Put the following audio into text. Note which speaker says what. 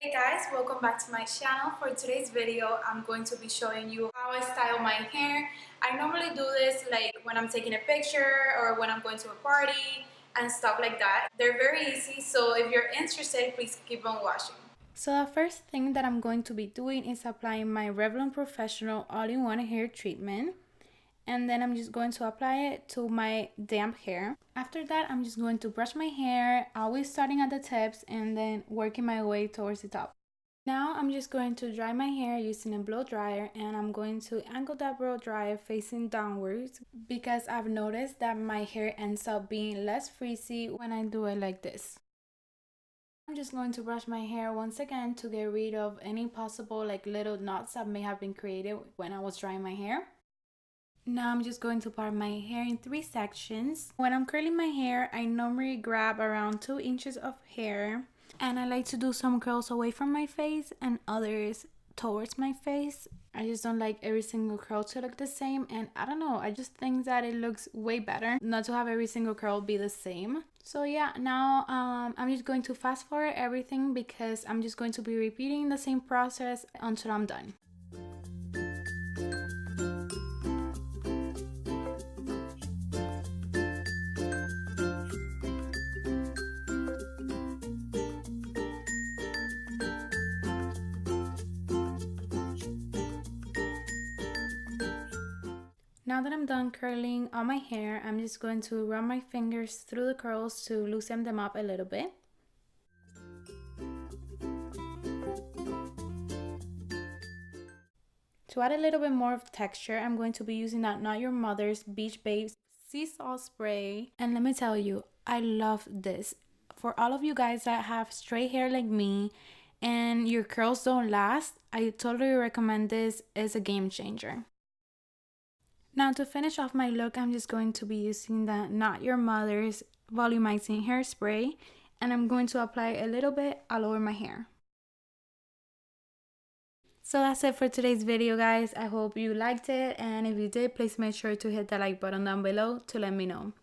Speaker 1: Hey guys, welcome back to my channel. For today's video, I'm going to be showing you how I style my hair. I normally do this like when I'm taking a picture or when I'm going to a party and stuff like that. They're very easy, so if you're interested, please keep on watching. So the first thing that I'm going to be doing is applying my Revlon Professional All-in-One Hair Treatment. And then I'm just going to apply it to my damp hair. After that, I'm just going to brush my hair, always starting at the tips and then working my way towards the top. Now I'm just going to dry my hair using a blow dryer, and I'm going to angle that blow dryer facing downwards because I've noticed that my hair ends up being less frizzy when I do it like this. I'm just going to brush my hair once again to get rid of any possible little knots that may have been created when I was drying my hair. Now I'm just going to part my hair in 3 sections. When I'm curling my hair, I normally grab around 2 inches of hair, and I like to do some curls away from my face and others towards my face. I just don't like every single curl to look the same, and I don't know, I just think that it looks way better not to have every single curl be the same. So yeah, now I'm just going to fast forward everything because I'm just going to be repeating the same process until I'm done. Now that I'm done curling all my hair, I'm just going to run my fingers through the curls to loosen them up a little bit. To add a little bit more of texture, I'm going to be using that Not Your Mother's Beach Babes Sea Salt Spray. And let me tell you, I love this. For all of you guys that have straight hair like me and your curls don't last, I totally recommend this. It's a game changer. Now to finish off my look, I'm just going to be using the Not Your Mother's Volumizing Hairspray, and I'm going to apply a little bit all over my hair. So that's it for today's video, guys. I hope you liked it, and if you did, please make sure to hit the like button down below to let me know.